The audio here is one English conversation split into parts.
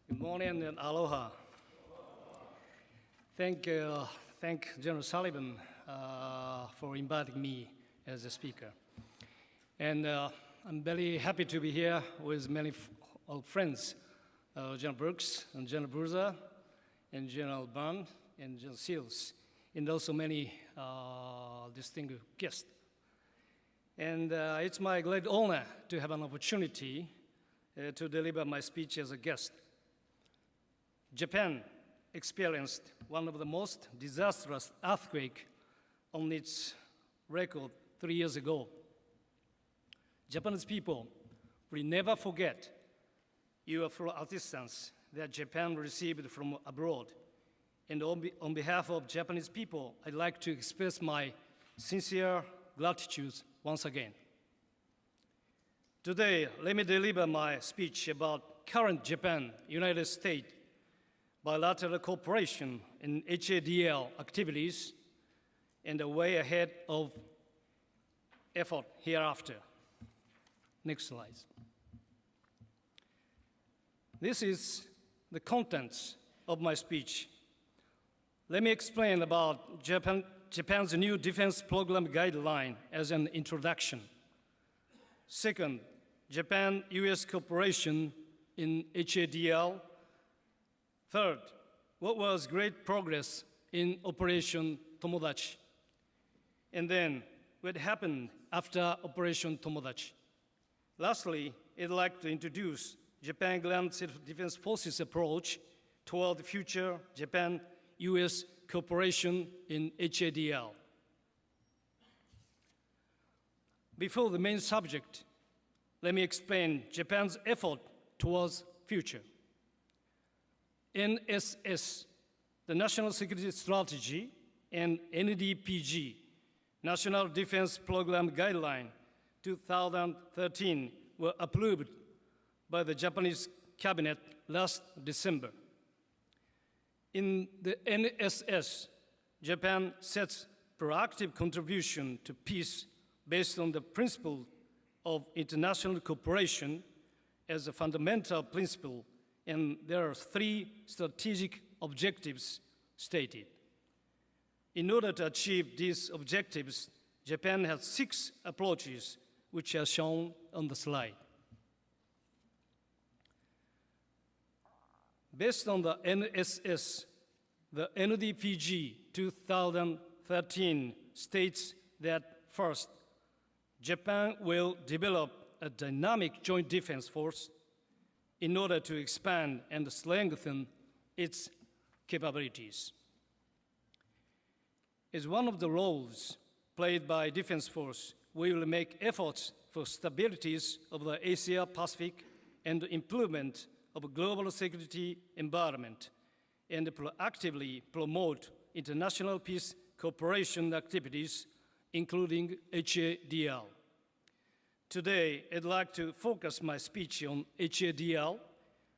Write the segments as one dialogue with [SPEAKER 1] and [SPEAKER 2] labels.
[SPEAKER 1] Good morning and aloha. Thank General Sullivan for inviting me as a speaker. And I'm very happy to be here with many old friends, General Brooks and General Bruza and General Bond and General Seals, and also many distinguished guests. And it's my great honor to have an opportunity to deliver my speech as a guest. Japan experienced one of the most disastrous earthquakes on its record 3 years ago. Japanese people will never forget your full assistance that Japan received from abroad. And on behalf of Japanese people, I'd like to express my sincere gratitude once again. Today, let me deliver my speech about current Japan-United States bilateral cooperation in HADL activities and the way ahead of effort hereafter. Next slide. This is the contents of my speech. Let me explain about Japan's new defense program guideline as an introduction. Second, Japan-US cooperation in HADL. Third, what was great progress in Operation Tomodachi? And then, what happened after Operation Tomodachi? Lastly, I'd like to introduce Japan Ground Self-Defense Forces approach toward future Japan-US cooperation in HADL. Before the main subject, let me explain Japan's effort towards future. NSS, the National Security Strategy, and NDPG, National Defense Program Guideline 2013, were approved by the Japanese cabinet last December. In the NSS, Japan sets proactive contribution to peace based on the principle of international cooperation as a fundamental principle, and there are 3 strategic objectives stated. In order to achieve these objectives, Japan has 6 approaches, which are shown on the slide. Based on the NSS, the NDPG 2013 states that first, Japan will develop a dynamic joint defense force in order to expand and strengthen its capabilities. As one of the roles played by Defense Force, we will make efforts for stabilities of the Asia-Pacific and improvement of global security environment, and proactively promote international peace cooperation activities, including HADL. Today, I'd like to focus my speech on HADL,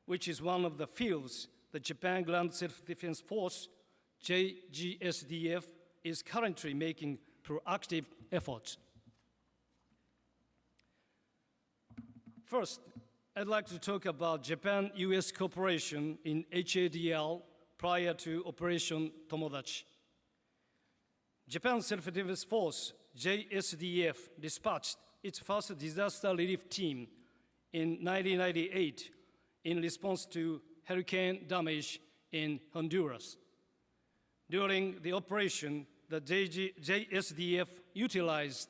[SPEAKER 1] which is one of the fields the Japan Ground Self-Defense Force, JGSDF, is currently making proactive efforts. First, I'd like to talk about Japan-US cooperation in HADL prior to Operation Tomodachi. Japan Self-Defense Force, JSDF, dispatched its first disaster relief team in 1998 in response to hurricane damage in Honduras. During the operation, the JSDF utilized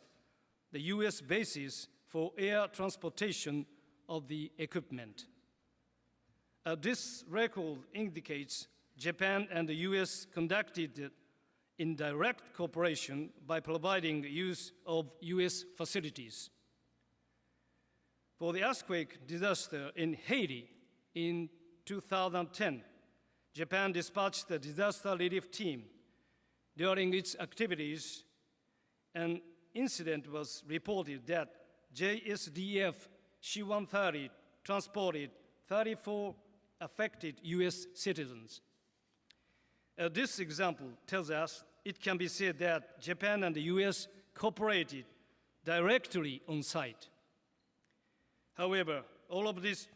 [SPEAKER 1] the US bases for air transportation of the equipment. This record indicates Japan and the US conducted indirect cooperation by providing use of US facilities. For the earthquake disaster in Haiti in 2010, Japan dispatched the disaster relief team. During its activities, an incident was reported that JSDF C-130 transported 34 affected US citizens. This example tells us it can be said that Japan and the US cooperated directly on site. However, all of this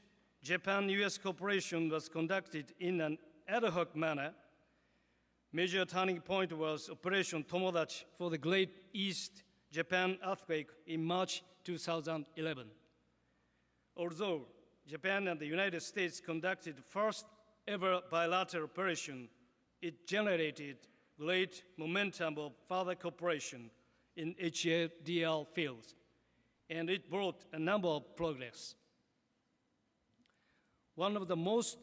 [SPEAKER 1] Japan-US cooperation was conducted in an ad hoc manner. Major turning point was Operation Tomodachi for the Great East Japan earthquake in March 2011. Although Japan and the United States conducted first ever bilateral operation, it generated great momentum of further cooperation in HADL fields, and it brought a number of progress. One of the most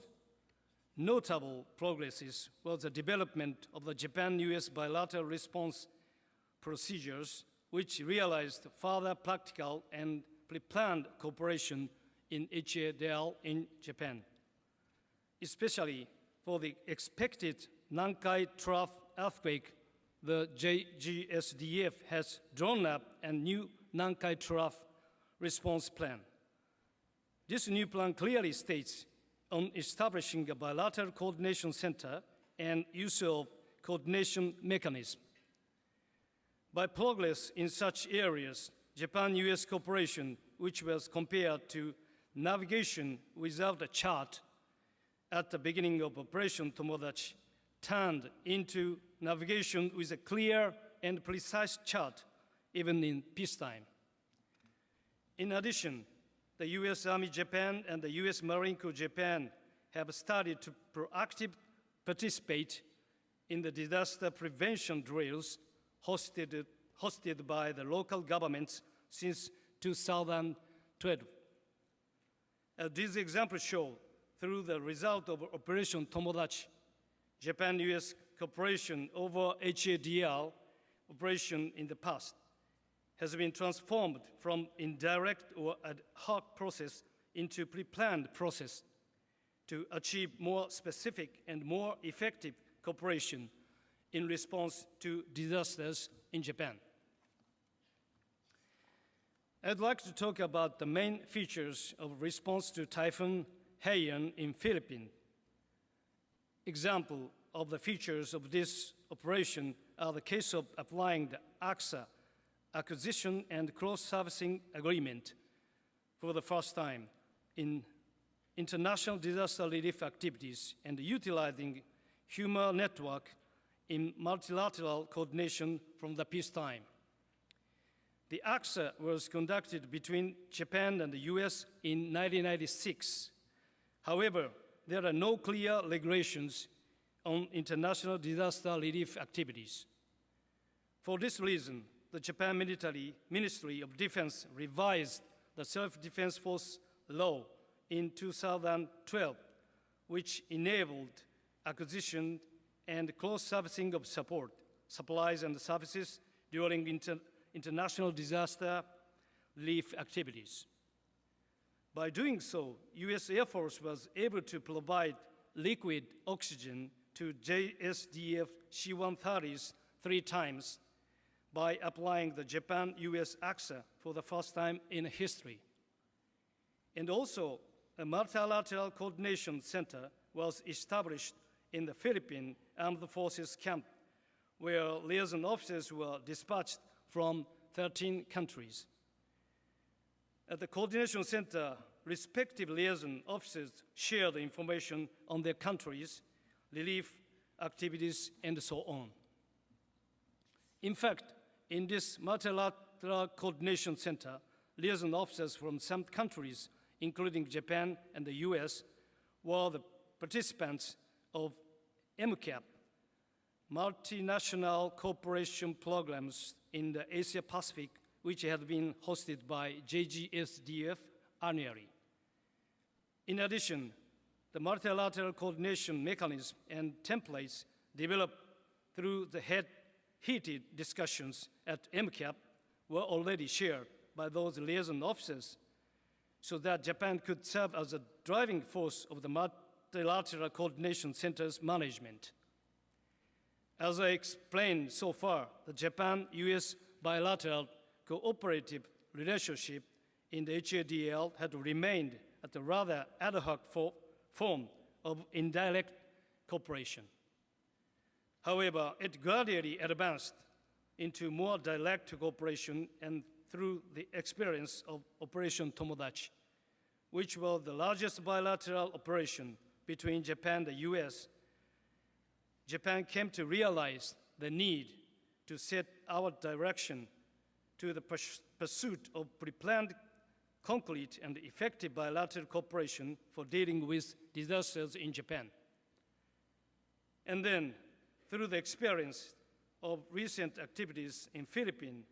[SPEAKER 1] notable progresses was the development of the Japan-US bilateral response procedures, which realized further practical and pre-planned cooperation in HADL in Japan. Especially for the expected Nankai Trough earthquake, the JGSDF has drawn up a new Nankai Trough response plan. This new plan clearly states on establishing a bilateral coordination center and use of coordination mechanism. By progress in such areas, Japan-US cooperation, which was compared to navigation without a chart at the beginning of Operation Tomodachi, turned into navigation with a clear and precise chart, even in peacetime. In addition, the US Army Japan and the US Marine Corps Japan have started to proactively participate in the disaster prevention drills hosted by the local governments since 2012. As these examples show, through the result of Operation Tomodachi, Japan-US cooperation over HADL operation in the past has been transformed from indirect or ad hoc process into pre-planned process to achieve more specific and more effective cooperation in response to disasters in Japan. I'd like to talk about the main features of response to Typhoon Haiyan in Philippines. Example of the features of this operation are the case of applying the AUSA, Acquisition and Cross-Servicing Agreement, for the first time in international disaster relief activities and utilizing human network in multilateral coordination from the peacetime. The AUSA was conducted between Japan and the US in 1996. However, there are no clear regulations on international disaster relief activities. For this reason, the Japan Ministry of Defense revised the Self-Defense Force Law in 2012, which enabled acquisition and cross-servicing of support, supplies and services during international disaster relief activities. By doing so, US Air Force was able to provide liquid oxygen to JSDF C-130s 3 times by applying the Japan-US AUSA for the first time in history. And also, a multilateral coordination center was established in the Philippine Armed Forces camp, where liaison officers were dispatched from 13 countries. At the coordination center, respective liaison officers share the information on their countries, relief activities, and so on. In fact, in this multilateral coordination center, liaison officers from some countries, including Japan and the US, were the participants of MCAP, multinational cooperation programs in the Asia Pacific, which had been hosted by JGSDF annually. In addition, the multilateral coordination mechanism and templates developed through the heated discussions at MCAP were already shared by those liaison officers so that Japan could serve as a driving force of the multilateral coordination center's management. As I explained so far, the Japan-US bilateral cooperative relationship in the HADL had remained at a rather ad hoc form of indirect cooperation. However, it gradually advanced into more direct cooperation, and through the experience of Operation Tomodachi, which was the largest bilateral operation between Japan and the US, Japan came to realize the need to set our direction to the pursuit of pre-planned, concrete, and effective bilateral cooperation for dealing with disasters in Japan. And then, through the experience of recent activities in Philippines,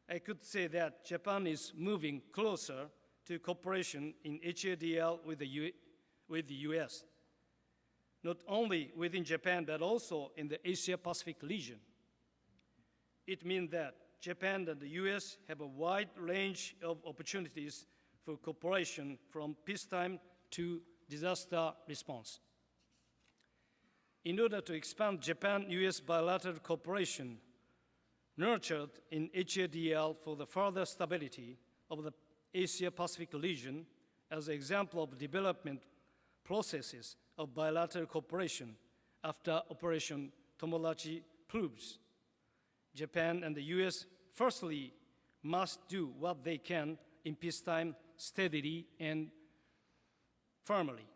[SPEAKER 1] I could say that Japan is moving closer to cooperation in HADL with the US, not only within Japan, but also in the Asia-Pacific region. It means that Japan and the US have a wide range of opportunities for cooperation from peacetime to disaster response. In order to expand Japan-US bilateral cooperation, nurtured in HADL for the further stability of the Asia-Pacific region as an example of development processes of bilateral cooperation after Operation Tomodachi proves, Japan and the US firstly must do what they can in peacetime steadily and firmly,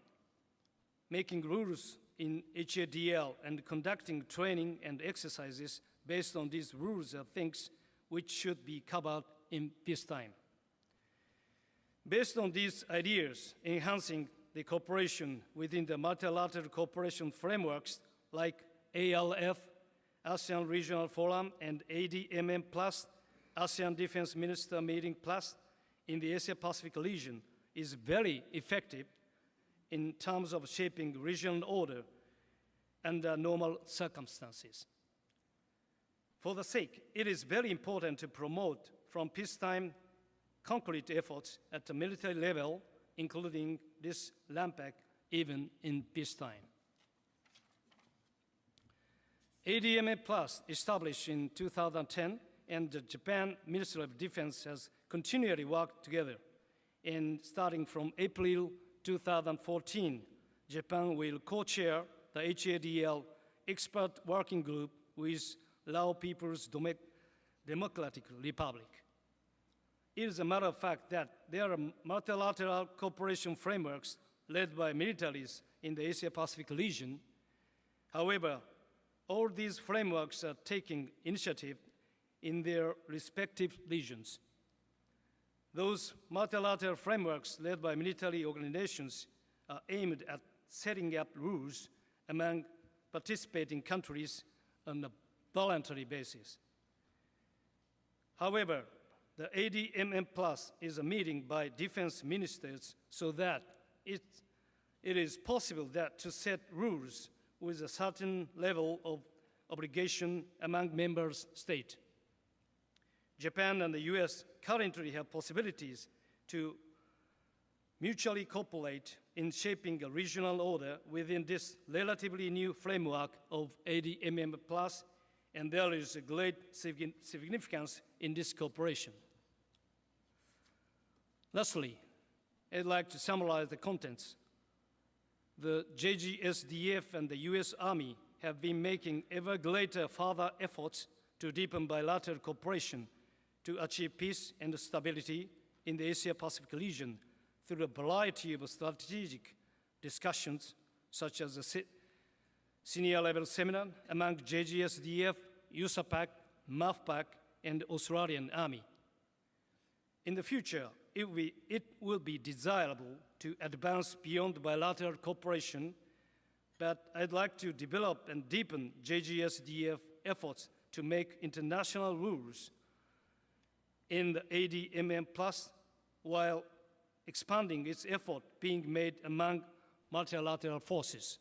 [SPEAKER 1] making rules in HADL and conducting training and exercises based on these rules are things which should be covered in peacetime. Based on these ideas, enhancing the cooperation within the multilateral cooperation frameworks like ALF, ASEAN Regional Forum, and ADMM Plus, ASEAN Defense Minister Meeting Plus in the Asia-Pacific region is very effective in terms of shaping regional order under normal circumstances. For the sake, it is very important to promote from peacetime concrete efforts at the military level, including this LANPAC, even in peacetime. ADMA Plus, established in 2010, and the Japan Ministry of Defense has continually worked together. And starting from April 2014, Japan will co-chair the HADL expert working group with Lao People's Democratic Republic. It is a matter of fact that there are multilateral cooperation frameworks led by militaries in the Asia-Pacific region. However, all these frameworks are taking initiative in their respective regions. Those multilateral frameworks led by military organizations are aimed at setting up rules among participating countries on a voluntary basis. However, the ADMM Plus is a meeting by defense ministers so that it is possible that to set rules with a certain level of obligation among member states. Japan and the US currently have possibilities to mutually cooperate in shaping a regional order within this relatively new framework of ADMM Plus, and there is a great significance in this cooperation. Lastly, I'd like to summarize the contents. The JGSDF and the US Army have been making ever greater further efforts to deepen bilateral cooperation to achieve peace and stability in the Asia-Pacific region through a variety of strategic discussions, such as a senior-level seminar among JGSDF, USAPAC, MAFPAC, and Australian Army. In the future, it will be desirable to advance beyond bilateral cooperation, but I'd like to develop and deepen JGSDF efforts to make international rules in the ADMM Plus while expanding its effort being made among multilateral forces.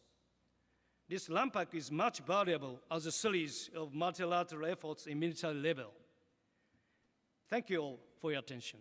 [SPEAKER 1] This LANPAC is much valuable as a series of multilateral efforts in military level. Thank you all for your attention.